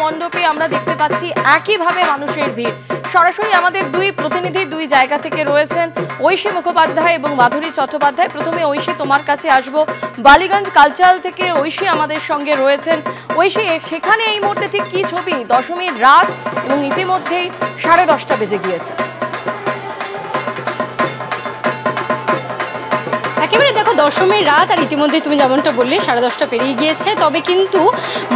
মণ্ডপে আমরা দেখতে পাচ্ছি একইভাবে মানুষের ভিড়। সরাসরি আমাদের দুই প্রতিনিধি দুই জায়গা থেকে রয়েছেন, ঐশী মুখোপাধ্যায় এবং মাধুরী চট্টোপাধ্যায়। প্রথমে ঐশী, তোমার কাছে আসবো। বালিগঞ্জ কালচারাল থেকে ঐশী আমাদের সঙ্গে রয়েছেন। ঐশী, সেখানে এই মুহূর্তে ঠিক কি ছবি? দশমীর রাত এবং ইতিমধ্যেই 10:30 বেজে গিয়েছে। একেবারে দেখো, দশমীর রাত আর ইতিমধ্যে তুমি যেমনটা বললে 10:30 পেরিয়ে গিয়েছে। তবে কিন্তু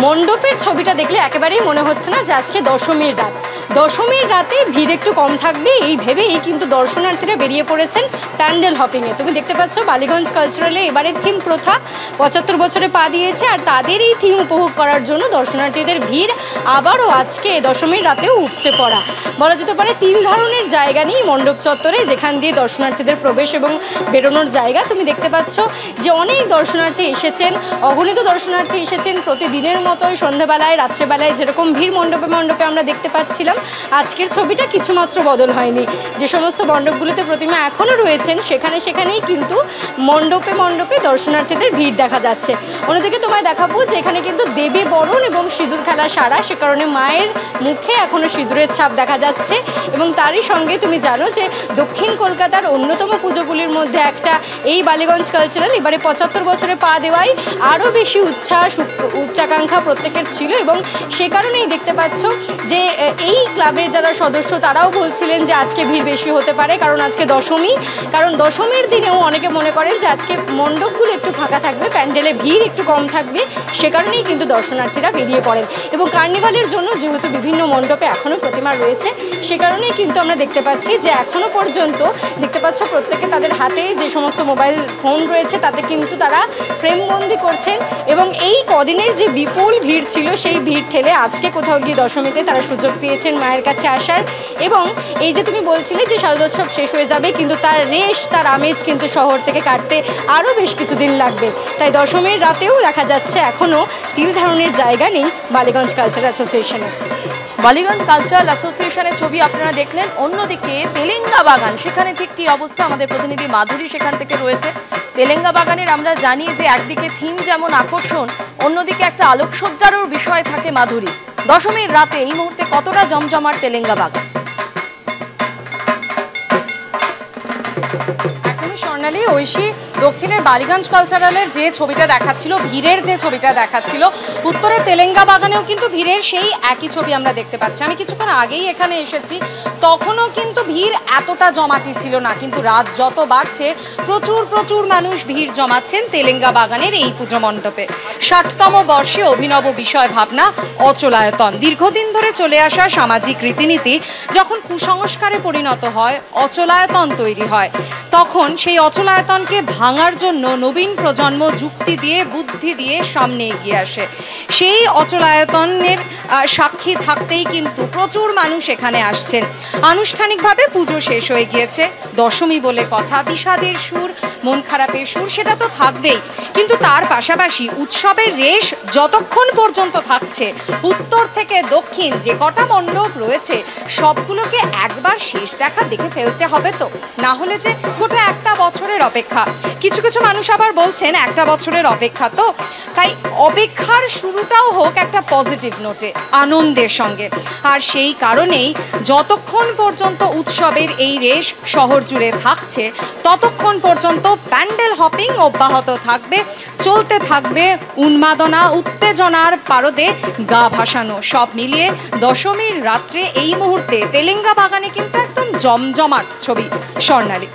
মণ্ডপের ছবিটা দেখলে একেবারেই মনে হচ্ছে না যে আজকে দশমীর রাত। দশমীর রাতে ভিড় একটু কম থাকবে এই ভেবেই কিন্তু দর্শনার্থীরা বেরিয়ে পড়েছেন প্যান্ডেল হপিংয়ে। তুমি দেখতে পাচ্ছ বালিগঞ্জ কালচারালে এবারের থিম প্রথা 75 বছরে পা দিয়েছে, আর তাদের এই থিম উপভোগ করার জন্য দর্শনার্থীদের ভিড় আবারও আজকে দশমীর রাতেও উপচে পড়া। বলা যেতে পারে 3 ধরনের জায়গা নিয়ে মণ্ডপ চত্বরে, যেখান দিয়ে দর্শনার্থীদের প্রবেশ এবং বেরোনোর জায়গা। তুমি দেখতে পাচ্ছ যে অনেক দর্শনার্থী এসেছেন, অগণিত দর্শনার্থী এসেছেন। প্রতিদিনের মতোই সন্ধ্যাবেলায় রাত্রেবেলায় যেরকম ভিড় মণ্ডপে মণ্ডপে আমরা দেখতে পাচ্ছিলাম, আজকের ছবিটা কিছুমাত্র বদল হয়নি। যে সমস্ত মণ্ডপগুলোতে প্রতিমা এখনও রয়েছেন সেখানেই কিন্তু মণ্ডপে মণ্ডপে দর্শনার্থীদের ভিড় দেখা যাচ্ছে। অন্যদিকে তোমায় দেখাবো যে এখানে কিন্তু দেবী বরণ এবং সিঁদুর খেলা সারা, সে কারণে মায়ের মুখে এখনও সিঁদুরের ছাপ দেখা যাচ্ছে। এবং তারই সঙ্গে তুমি জানো যে দক্ষিণ কলকাতার অন্যতম পুজোগুলির মধ্যে একটা এই বালিগঞ্জ কালচারাল এবারে 75 বছরে পা দেওয়ায় আরও বেশি উচ্ছ্বাস উচ্চাকাঙ্ক্ষা প্রত্যেকের ছিল। এবং সে কারণেই দেখতে পাচ্ছ যে এই ক্লাবের যারা সদস্য তারাও বলছিলেন যে আজকে ভিড় বেশি হতে পারে, কারণ আজকে দশমী। কারণ দশমীর দিনেও অনেকে মনে করেন যে আজকে মণ্ডপগুলো একটু ফাঁকা থাকবে, প্যান্ডেলে ভিড় একটু কম থাকবে, সে কারণেই কিন্তু দর্শনার্থীরা বেরিয়ে পড়েন। এবং কার্নিভালের জন্য যেহেতু বিভিন্ন মণ্ডপে এখনও প্রতিমা রয়েছে, সে কারণেই কিন্তু আমরা দেখতে পাচ্ছি যে এখনও পর্যন্ত দেখতে পাচ্ছ প্রত্যেকে তাদের হাতে যে সমস্ত মোবাইল ফোন রয়েছে তাতে কিন্তু তারা ফ্রেমবন্দি করছেন। এবং এই কদিনের যে বিপুল ভিড় ছিল সেই ভিড় ঠেলে আজকে কোথাও গিয়ে দশমীতে তারা সুযোগ পেয়েছেন মায়ের কাছে আসার। এবং এই যে তুমি বলছিলে যে শারদোৎসব শেষ হয়ে যাবে, কিন্তু তার রেশ তার আমেজ কিন্তু শহর থেকে কাটতে আরও বেশ কিছুদিন লাগবে। তাই দশমীর রাতেও দেখা যাচ্ছে এখনও 3 ধরনের জায়গা নেই বালিগঞ্জ কালচারাল অ্যাসোসিয়েশনে। বালিগঞ্জ কালচারাল অ্যাসোসিয়েশনের ছবি আপনারা দেখলেন। অন্যদিকে তেলেঙ্গা বাগান, সেখানে ঠিক কি অবস্থা? আমাদের প্রতিনিধি মাধুরী সেখান থেকে রয়েছে। তেলেঙ্গা বাগানের আমরা জানি যে একদিকে থিম যেমন আকর্ষণ, অন্যদিকে একটা আলোকসজ্জারও বিষয় থাকে। মাধুরী, দশমীর রাতে এই মুহূর্তে কতটা জমজমাট তেলেঙ্গা বাগান? স্বর্ণালী, ঐশী, দক্ষিণের বালিগঞ্জ কালচারালের যে ছবিটা দেখাচ্ছিল, ভিড়ের যে ছবিটা দেখাচ্ছিল, উত্তরের তেলেঙ্গা বাগানেও কিন্তু ভিড়ের সেই একই ছবি আমরা দেখতে পাচ্ছি। আমি কিছুক্ষণ আগেই এখানে এসেছি, তখনও কিন্তু ভিড় এতটা জমাটি ছিল না, কিন্তু রাত যত বাড়ছে প্রচুর মানুষ ভিড় জমাচ্ছেন তেলেঙ্গা বাগানের এই পুজো মণ্ডপে। 60তম বর্ষে অভিনব বিষয় ভাবনা অচলায়তন। দীর্ঘদিন ধরে চলে আসা সামাজিক রীতিনীতি যখন কুসংস্কারে পরিণত হয়, অচলায়তন তৈরি হয়, তখন সেই অচলায়তনকে ভাঙার জন্য নবীন প্রজন্ম যুক্তি দিয়ে বুদ্ধি দিয়ে সামনে এগিয়ে আসে। সেই অচলায়তনের সাক্ষী থাকতেই কিন্তু প্রচুর মানুষ এখানে আসছেন। আনুষ্ঠানিকভাবে পুজো শেষ হয়ে গিয়েছে, দশমী বলে কথা, বিষাদের সুর, মন খারাপের সুর সেটা তো থাকবেই, কিন্তু তার পাশাপাশি উৎসবের রেশ যতক্ষণ পর্যন্ত থাকছে, উত্তর থেকে দক্ষিণ যে কটা মণ্ডপ রয়েছে সবগুলোকে একবার শেষ দেখা দেখে ফেলতে হবে। তো না হলে যে গোটা একটা বছরের অপেক্ষা। কিছু মানুষ আবার বলছেন একটা বছরের অপেক্ষা, তো তাই অপেক্ষার শুরুটাও হোক একটা পজিটিভ নোটে, আনন্দের সঙ্গে। আর সেই কারণেই যতক্ষণ পর্যন্ত উৎসবের এই রেশ শহর জুড়ে থাকছে ততক্ষণ পর্যন্ত প্যান্ডেল হপিং অব্যাহত থাকবে, চলতে থাকবে উন্মাদনা, উত্তেজনার পারদে গা ভাসানো। সব মিলিয়ে দশমীর রাত্রে এই মুহূর্তে তেলেঙ্গা বাগানে কিন্তু একদম জমজমাট ছবি। স্বর্ণালী,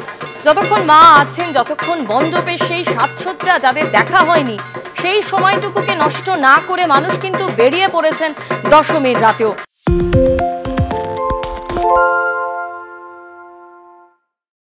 যতক্ষণ মা আছেন, যতক্ষণ মণ্ডপের সেই সাজসজ্জা যাদের দেখা হয়নি, সেই সময়টুকুকে নষ্ট না করে মানুষ কিন্তু বেরিয়ে পড়েছেন দশমীর রাতেও।